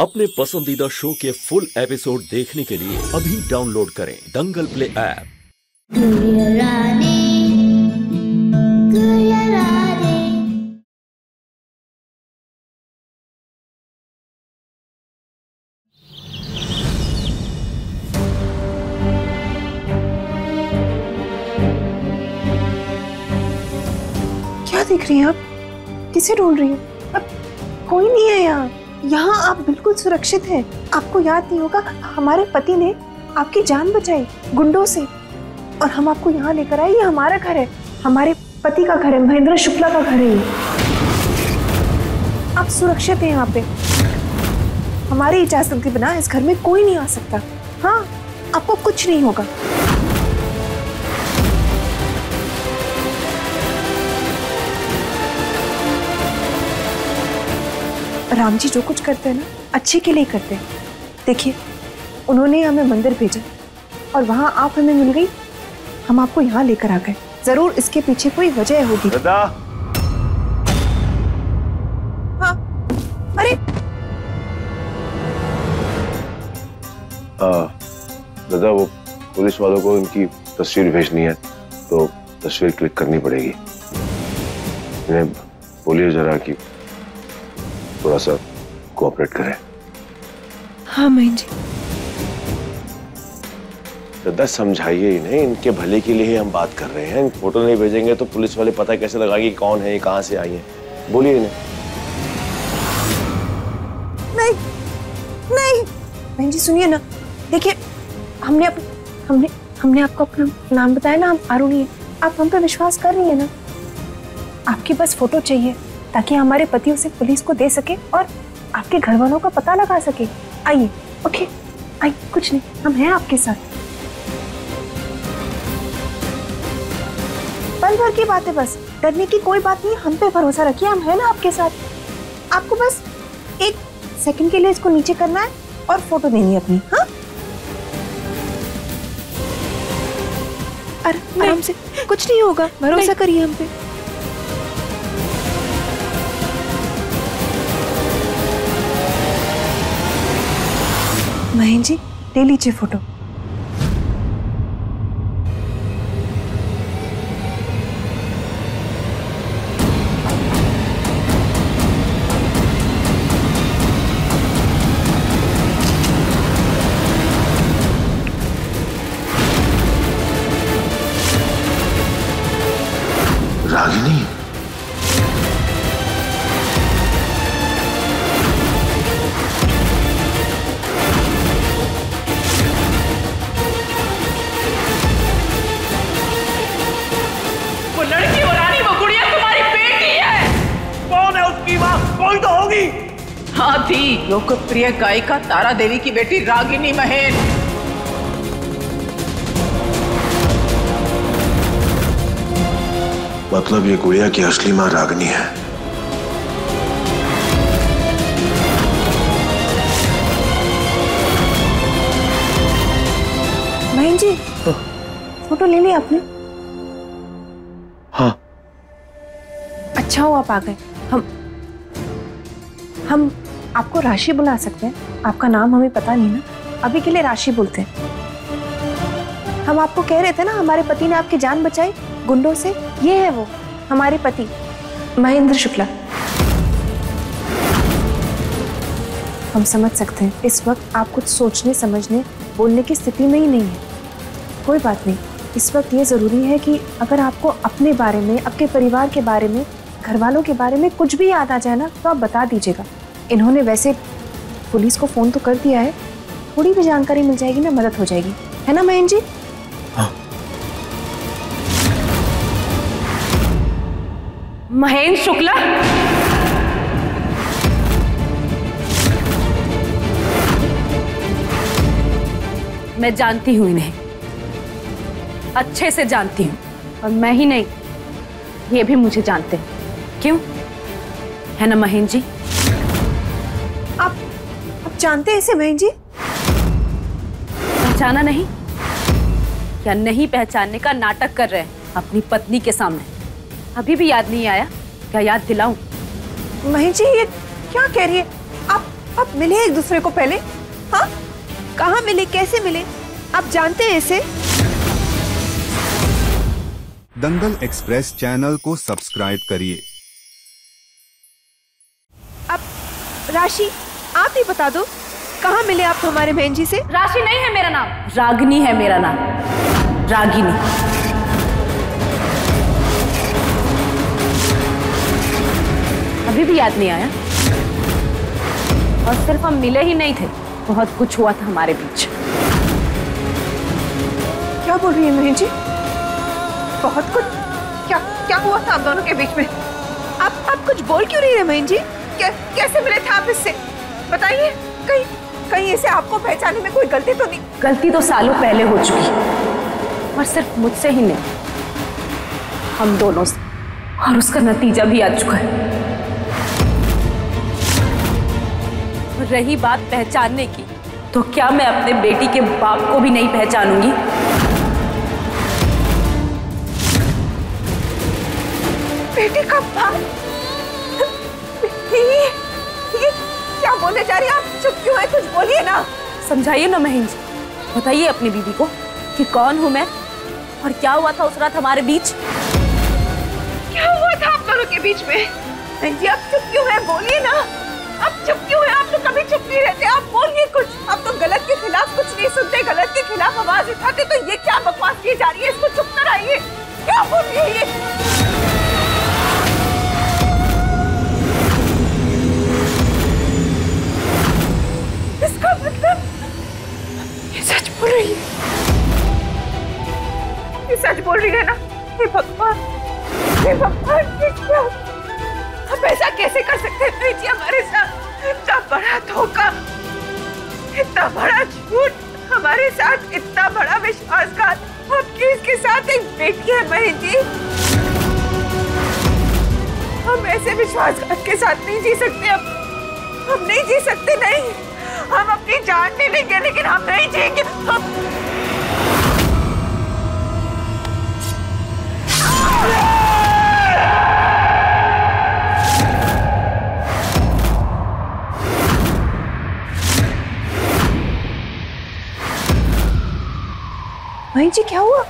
अपने पसंदीदा शो के फुल एपिसोड देखने के लिए अभी डाउनलोड करें दंगल प्ले ऐप। क्या देख रही हैं आप? किसे ढूंढ रही हैं? अब कोई नहीं है यहाँ। यहाँ आप बिल्कुल सुरक्षित हैं। आपको याद नहीं होगा, हमारे पति ने आपकी जान बचाई गुंडों से और हम आपको यहाँ लेकर आए। ये हमारा घर है, हमारे पति का घर है, महेंद्र शुक्ला का घर है ये। आप सुरक्षित हैं यहाँ पे। हमारी इजाजत के बिना इस घर में कोई नहीं आ सकता। हाँ, आपको कुछ नहीं होगा। राम जी जो कुछ करते हैं ना, अच्छे के लिए करते हैं। देखिए, उन्होंने हमें मंदिर भेजा और वहां आप हमें मिल गई, हम आपको यहाँ लेकर आ गए। जरूर इसके पीछे कोई वजह होगी। दादा। हाँ, अरे दादा, वो पुलिस वालों को इनकी तस्वीर भेजनी है तो तस्वीर क्लिक करनी पड़ेगी। इन्हें बोलिए जरा कि थोड़ा सा कोऑपरेट करें। हाँ महेंद्र जी। दादा समझाइए इन्हें, इनके भले के लिए ही हम बात कर रहे हैं। फोटो नहीं भेजेंगे तो पुलिस वाले पता कैसे लगाएंगे कौन है, कहाँ से आई है। बोलिए इन्हें। नहीं नहीं महेंद्र जी, सुनिए ना। देखिए, हमने आपको अपना नाम बताया ना, हम आरुणी हैं। आप हम पे विश्वास कर रही है ना? आपकी बस फोटो चाहिए ताकि हमारे पति उसे पुलिस को दे सके और आपके घर वालों का पता लगा सके। आइए, ओके आइए, कुछ नहीं, हम हैं आपके साथ। पल भर की बात है, बस डरने की कोई बात नहीं। हम पे भरोसा रखिए, हम हैं ना आपके साथ। आपको बस 1 सेकंड के लिए इसको नीचे करना है और फोटो देनी है अपनी। हाँ, आराम से, कुछ नहीं होगा, भरोसा करिए हम पे। महेंद्र जी, ले लीजिए फोटो। रागिनी, हाँ थी, लोकप्रिय गायिका तारा देवी की बेटी रागिनी महेन। मतलब ये गुड़िया की असली मां रागिनी है। महेंद्र जी, फोटो ले ली आपने? हाँ। अच्छा हो आप आ गए। हम आपको राशि बुला सकते हैं। आपका नाम हमें पता नहीं ना, अभी के लिए राशि बोलते हैं। हम आपको कह रहे थे ना, हमारे पति ने आपकी जान बचाई गुंडों से। ये है वो, हमारे पति महेंद्र शुक्ला। हम समझ सकते हैं इस वक्त आप कुछ सोचने समझने बोलने की स्थिति में ही नहीं है। कोई बात नहीं, इस वक्त ये जरूरी है कि अगर आपको अपने बारे में, आपके परिवार के बारे में, घर वालों के बारे में कुछ भी याद आ जाए ना, तो आप बता दीजिएगा। इन्होंने वैसे पुलिस को फोन तो कर दिया है, थोड़ी भी जानकारी मिल जाएगी ना, मदद हो जाएगी, है ना महेंद्र जी? हाँ। महेंद्र शुक्ला, मैं जानती हूं इन्हें, अच्छे से जानती हूं। और मैं ही नहीं, ये भी मुझे जानते हैं। क्यों, है ना महेंद्र जी? आप जानते हैं इसे महेंद्र जी? पहचाना नहीं? क्या नहीं पहचानने का नाटक कर रहे हैं अपनी पत्नी के सामने? अभी भी याद नहीं आया? क्या याद दिलाऊं? महेंद्र जी, ये क्या कह रही है आप? आप मिले एक दूसरे को पहले? हाँ, कहाँ मिले, कैसे मिले? आप जानते हैं इसे? दंगल एक्सप्रेस चैनल को सब्सक्राइब करिए। आप राशि, आप ही बता दो, कहाँ मिले आप हमारे बहन जी से? राशि नहीं है मेरा नाम, रागिनी है मेरा नाम, रागिनी। अभी भी याद नहीं आया? और सिर्फ हम मिले ही नहीं थे, बहुत कुछ हुआ था हमारे बीच। क्या बोल रही है बहन जी? बहुत कुछ? क्या क्या हुआ था आप दोनों के बीच में? आप कुछ बोल क्यों नहीं रहे बहन जी? कैसे मिले थे आप इससे? बताइए। कहीं इसे आपको पहचानने में कोई गलती तो नहीं? गलती तो सालों पहले हो चुकी, और सिर्फ मुझसे ही नहीं, हम दोनों से, और उसका नतीजा भी आ चुका है। रही बात पहचानने की, तो क्या मैं अपने बेटी के बाप को भी नहीं पहचानूंगी? बेटी का बाप? ये क्या बोले जा रही है आप? चुप क्यों है? कुछ बोलिए ना। समझाइए ना महन जी, बताइए अपनी बीवी को कि कौन हूं मैं और क्या हुआ था उस रात हमारे बीच। क्या हुआ था आप दोनों के बीच में? जी आप चुप क्यों है? बोलिए ना। आप चुप क्यों है? आप तो कभी चुप नहीं रहते, आप बोलिए कुछ। आप तो गलत के खिलाफ कुछ नहीं सुनते, गलत के खिलाफ आवाज उठाते, तो ये क्या बकवास की जा रही है? इसको चुप कराइए। क्या बोल रही है ये? इसका मतलब ये सच बोल रही है? ये सच बोल रही है ना? हे भगवान, हे भगवान, ये क्या? हम ऐसा कैसे कर सकते हैं जी हमारे साथ? इतना बड़ा धोखा, इतना बड़ा झूठ हमारे साथ, इतना बड़ा विश्वासघात। आपकी इसके साथ एक बेटी है बहन जी। हम ऐसे विश्वासघात के साथ नहीं जी सकते। हम नहीं जी सकते। नहीं, हम अपनी जान ले लेंगे लेकिन हम नहीं जिएंगे। भाई जी क्या हुआ?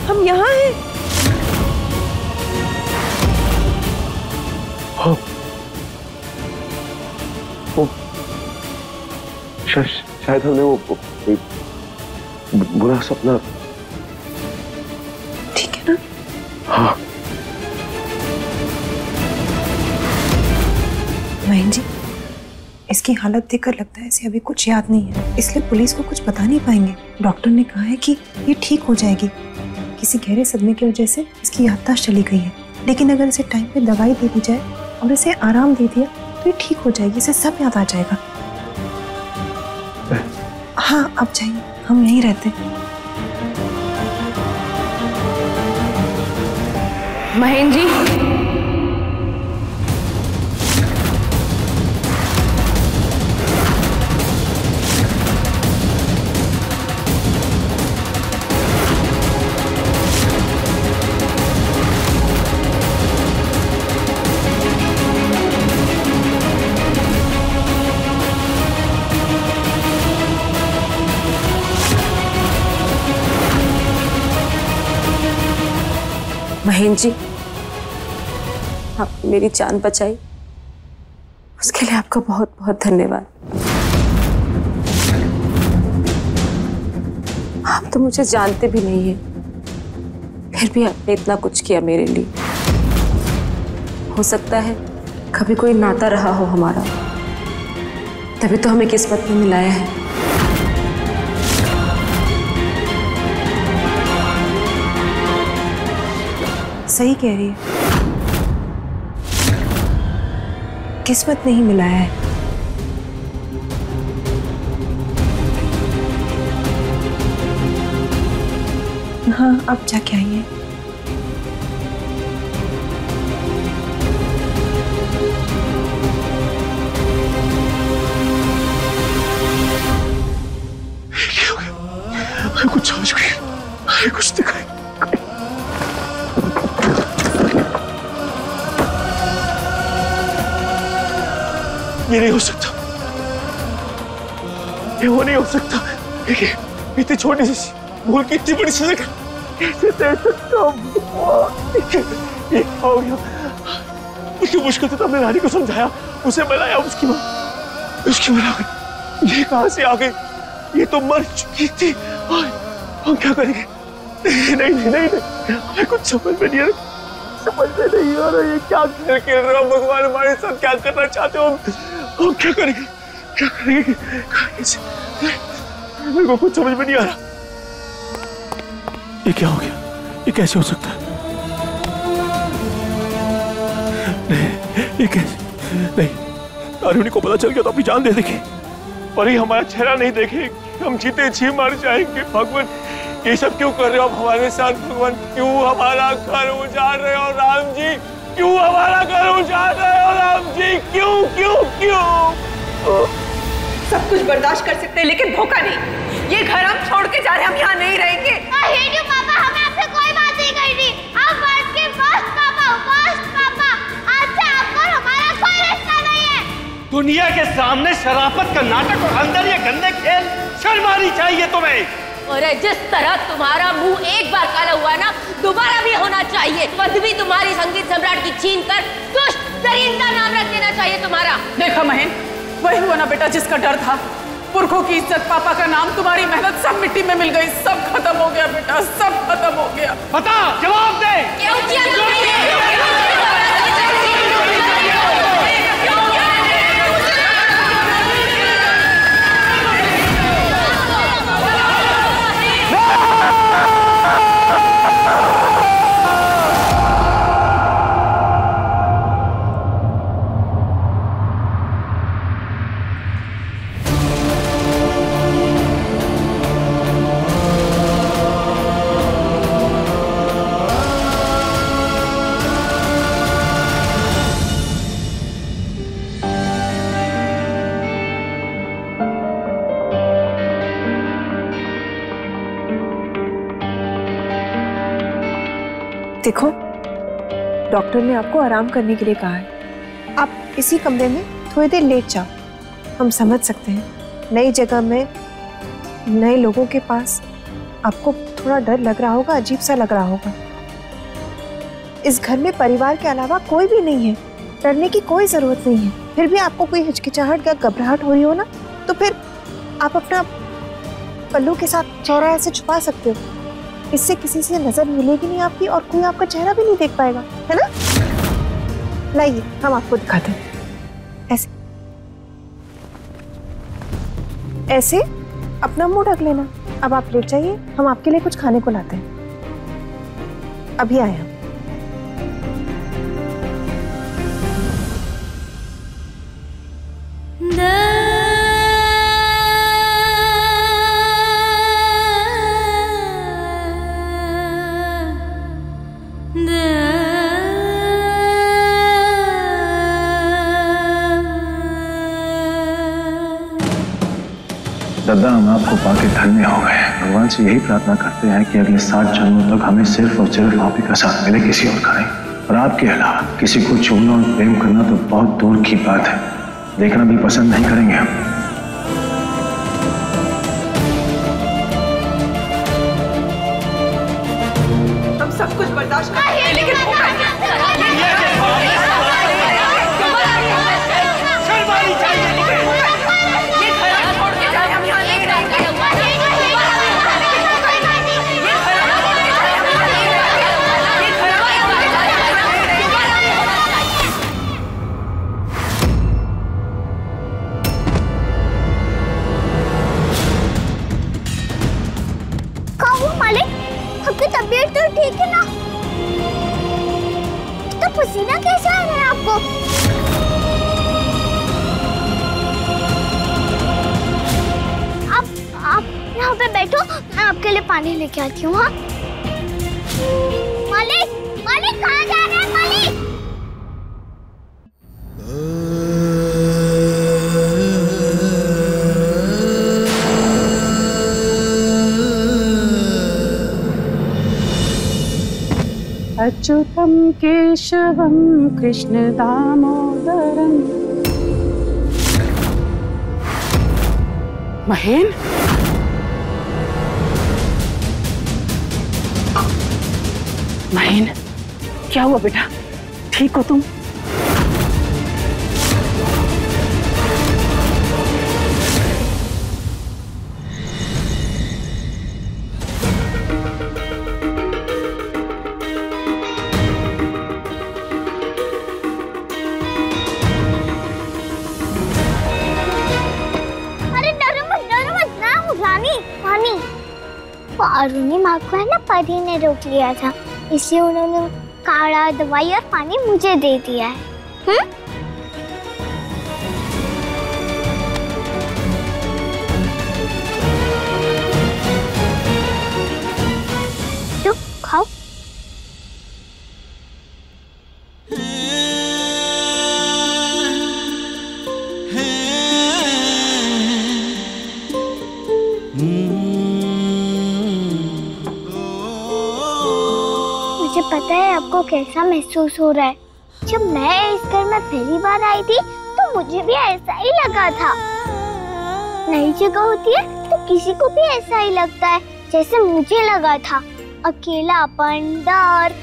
हम यहाँ हैं। हाँ, शायद हमने वो बुरा सपना। ठीक है ना? हाँ बहन जी, इसकी हालत देखकर लगता है इसे अभी कुछ याद नहीं है, इसलिए पुलिस को कुछ बता नहीं पाएंगे। डॉक्टर ने कहा है कि ये ठीक हो जाएगी। किसी गहरे सदमे की वजह से इसकी याददाश्त चली गई है, लेकिन अगर इसे टाइम पे दवाई दे दी जाए और इसे आराम दे दिया तो ये ठीक हो जाएगी, इसे सब याद आ जाएगा। हाँ, आप जाइए, हम यहीं रहते हैं। महन जी, महन जी, आपने मेरी जान बचाई, उसके लिए आपका बहुत बहुत धन्यवाद। आप तो मुझे जानते भी नहीं हैं, फिर भी आपने इतना कुछ किया मेरे लिए। हो सकता है कभी कोई नाता रहा हो हमारा, तभी तो हमें किस्मत में मिलाया है। सही कह रही है, किस्मत नहीं मिलाया है। हाँ, आप जाके आइए। कुछ समझ गई, कुछ दिखाई। नहीं हो सकता, ये वो नहीं हो सकता। इतनी छोटी सी भूल की इतनी बड़ी सजा कैसे दे सकता हूँ? ये हो गया। उसकी मुश्किल से तो हमने रानी को समझाया, उसे मनाया, उसकी मना गई। ये कहां से आ गई? ये तो मर चुकी थी। हम क्या करेंगे? नहीं, हमें कुछ समझ में नहीं आ रहा, ये क्या खेल रहे हो भगवान? हमारे साथ क्या करना चाहते हो? हम क्या करेंगे? मेरे को कुछ समझ में नहीं आ रहा। ये क्या हो गया? ये कैसे हो सकता है? नहीं, ये कैसे? नहीं, अरुणी को पता चल गया तो अपनी जान दे देगी। और ये हमारा चेहरा नहीं देखे, हम जीते जी मर जाएंगे। भगवान, ये सब क्यों कर रहे हो आप हमारे साथ? भगवान, क्यों हमारा घर उजाड़ रहे हो? राम जी, क्यों हमारा घर उजाड़ रहे हो? राम जी, क्यों? सब कुछ बर्दाश्त कर सकते हैं लेकिन धोखा नहीं। ये घर हम छोड़ के जा रहे हैं, हम यहाँ नहीं रहेंगे। पापा, हमें आपसे कोई बात नहीं करनी। आप बस के बस पापा। आज से आपको हमारा कोई रिश्ता नहीं है। दुनिया के सामने शराफत का नाटक और अंदर ये गंदे खेल, शर्म आनी चाहिए तुम्हें। अरे जिस तरह तुम्हारा मुंह एक बार काला हुआ ना, दोबारा भी होना चाहिए। पदवी तुम्हारी संगीत सम्राट की छीन कर दुष्ट दरिंदा नाम रख देना चाहिए तुम्हारा। देखा महेंद्र, वही हुआ ना बेटा जिसका डर था। पुरखों की इज्जत, पापा का नाम, तुम्हारी मेहनत सब मिट्टी में मिल गई। सब खत्म हो गया बेटा, सब खत्म हो गया। बता, जवाब दे। देखो, डॉक्टर ने आपको आराम करने के लिए कहा है। आप इसी कमरे में थोड़ी देर लेट जाओ। हम समझ सकते हैं, नई जगह में नए लोगों के पास आपको थोड़ा डर लग रहा होगा, अजीब सा लग रहा होगा। इस घर में परिवार के अलावा कोई भी नहीं है, डरने की कोई जरूरत नहीं है। फिर भी आपको कोई हिचकिचाहट या घबराहट हो रही हो ना, तो फिर आप अपना पल्लू के साथ चौराहे से छुपा सकते हो। इससे किसी से नजर मिलेगी नहीं आपकी और कोई आपका चेहरा भी नहीं देख पाएगा, है ना? लाइए, हम आपको दिखाते हैं। ऐसे अपना मुंह ढक लेना। अब आप लेट जाइए, हम आपके लिए कुछ खाने को लाते हैं। अभी आए हम। दादा, हम आपको पाके धन्य हो गए। भगवान से यही प्रार्थना करते हैं कि अगले 7 जन्मों तक हमें सिर्फ और सिर्फ आप ही का साथ मिले, किसी और का नहीं। और आपके अलावा किसी को छूना और प्रेम करना तो बहुत दूर की बात है, देखना भी पसंद नहीं करेंगे हम। सब कुछ बर्दाश्त करते हैं लेकिन धोखा नहीं। तबीयत तो ठीक है ना? तो पसीना कैसे आ रहा है आपको? आप यहाँ पे बैठो, मैं आपके लिए पानी लेके आती हूँ। हाँ मालिक, मालिक कहाँ जा रहे हैं मालिक? अच्युतं केशवं कृष्ण दामोदरं महेन, महेन, क्या हुआ बेटा? ठीक हो तुम? अरुणी माँ को है ना परी ने रोक लिया था, इसलिए उन्होंने काढ़ा, दवाई और पानी मुझे दे दिया है। तो खाओ। मुझे पता है आपको कैसा महसूस हो रहा है। जब मैं इस घर में पहली बार आई थी तो मुझे भी ऐसा ही लगा था। नई जगह होती है तो किसी को भी ऐसा ही लगता है जैसे मुझे लगा था, अकेलापन, डर।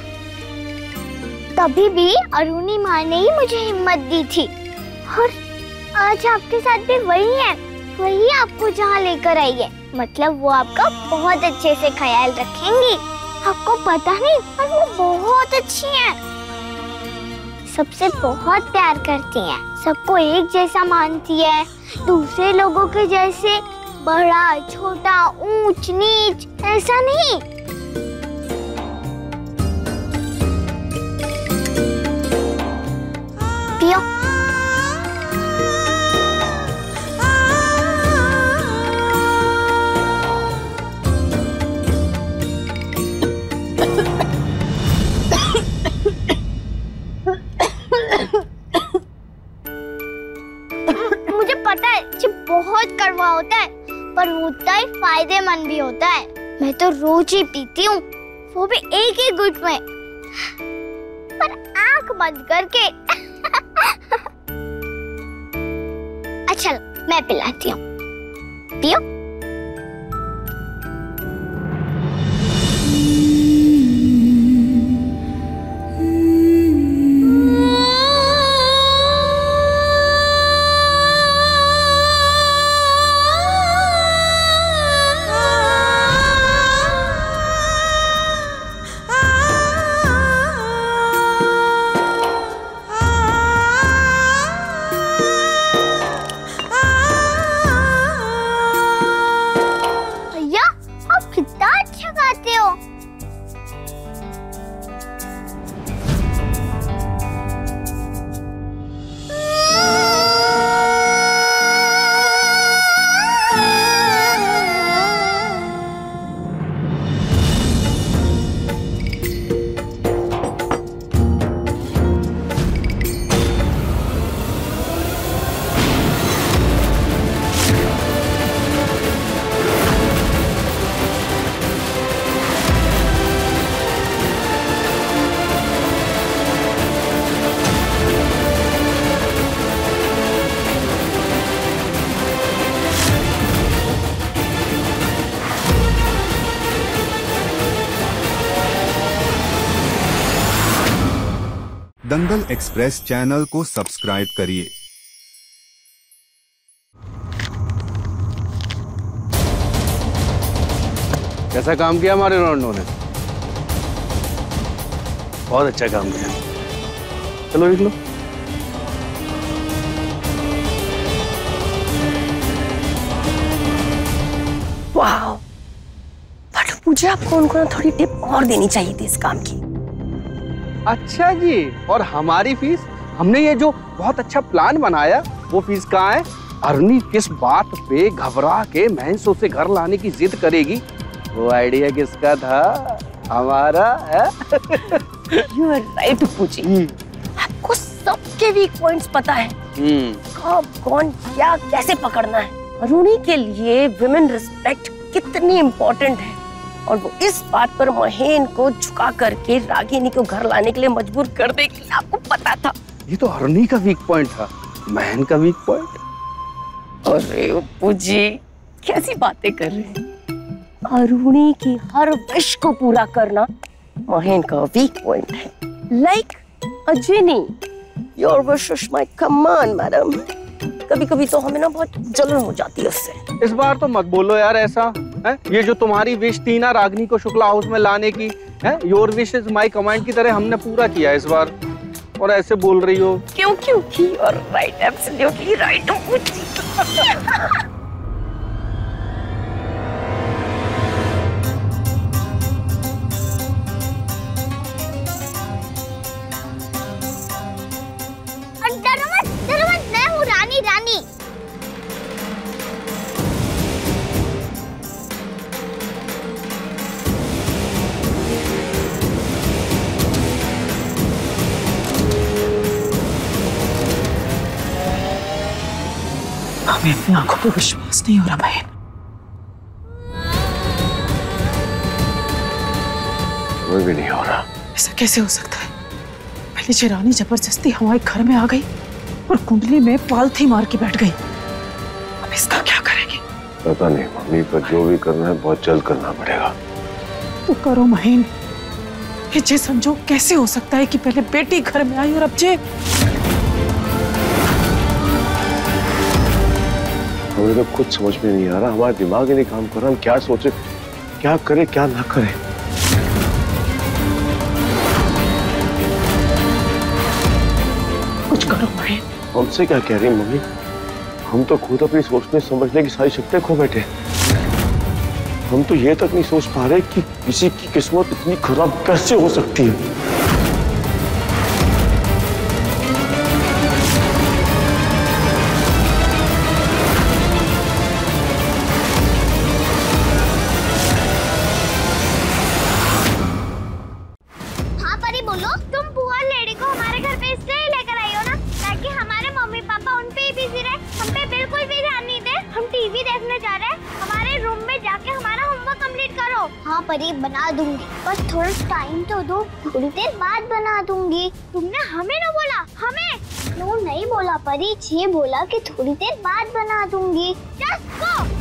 तभी भी अरुणी माँ ने ही मुझे हिम्मत दी थी और आज आपके साथ भी वही है। वही आपको जहाँ लेकर आई है, मतलब वो आपका बहुत अच्छे से ख्याल रखेंगी। आपको पता नहीं पर वो बहुत अच्छी हैं। सबसे बहुत प्यार करती हैं, सबको एक जैसा मानती है, दूसरे लोगों के जैसे बड़ा छोटा ऊंच नीच ऐसा नहीं। पियो। मुझे पता है ये बहुत कड़वा होता है पर वो उतना ही फायदेमंद भी होता है। मैं तो रोज ही पीती हूँ, वो भी एक ही घुट में, पर आंख बंद करके। अच्छा मैं पिलाती हूँ, पियो। दंगल एक्सप्रेस चैनल को सब्सक्राइब करिए। कैसा काम किया हमारे रोनाल्डो ने? बहुत अच्छा काम किया। चलो देख लो। वाह, बट मुझे आपको उनको ना थोड़ी टिप और देनी चाहिए थी इस काम की। अच्छा जी, और हमारी फीस? हमने ये जो बहुत अच्छा प्लान बनाया वो फीस कहाँ है? अरुणी किस बात पे घबरा के महंसो से घर लाने की जिद करेगी, वो आइडिया किसका था? हमारा है। You are right, पूजी। आपको सबके वीक पॉइंट्स पता है, कब कौन क्या कैसे पकड़ना है। अरुणी के लिए विमेन रिस्पेक्ट कितनी इम्पोर्टेंट है और वो इस बात पर महेन को झुका करके रागिनी को घर लाने के लिए मजबूर कर देगी, आपको पता था। ये तो अरुणी का वीक पॉइंट था, महन का वीक पॉइंट। अरे पूजी, कैसी बातें कर रहे हैं? अरुणी की हर विश को पूरा करना महेन का वीक पॉइंट है। Like Ajni, your wish is my command madam. कभी कभी तो हमें ना बहुत जलन हो जाती है उससे। इस बार तो मत बोलो यार ऐसा है। ये जो तुम्हारी विश थी ना रागनी को शुक्ला हाउस में लाने की है, your wish is my command की तरह हमने पूरा किया इस बार, और ऐसे बोल रही हो क्योंकि you are right, absolutely right. डरो मत, मैं हूँ रानी। हमें अपनी आंखों पर विश्वास नहीं हो रहा बहन। मुझे भी नहीं हो रहा। ऐसा कैसे हो सकता है? पहले जी रानी जबरदस्ती हमारे घर में आ गई और कुंडली में पालथी मार के बैठ गई। अब इसका क्या करेंगे? पता नहीं मम्मी, पर जो भी करना है बहुत जल्द करना पड़ेगा। तो करो महीन। ये संजोग कैसे हो सकता है कि पहले बेटी घर में आई और अब जे? हमें तो कुछ समझ में नहीं आ रहा, हमारा दिमाग ही नहीं काम कर रहा। हम क्या सोचे, क्या करे क्या ना करे। कुछ करो महीन। हमसे क्या कह रही मम्मी? हम तो खुद अपनी सोचने समझने की सारी शक्तियां खो बैठे। हम तो ये तक नहीं सोच पा रहे कि किसी की किस्मत इतनी खराब कैसे हो सकती है। हाँ परी बोलो, तुम पुअर लेडी को हमारे घर पे इसलिए लेकर आई हो ना ताकि हमारे मम्मी पापा उन पे ही बिजी रहे, हम पे बिल्कुल भी ध्यान नहीं दे। हम टीवी देखने जा रहे हैं, हमारे रूम में जाके हमारा होमवर्क कंप्लीट करो। हाँ परी बना दूंगी, बस थोड़ा टाइम तो दो, थोड़ी देर बाद बना दूंगी। तुमने हमें ना बोला, हमें नो नहीं बोला परी, ये बोला कि थोड़ी देर बाद बना दूंगी। Just go.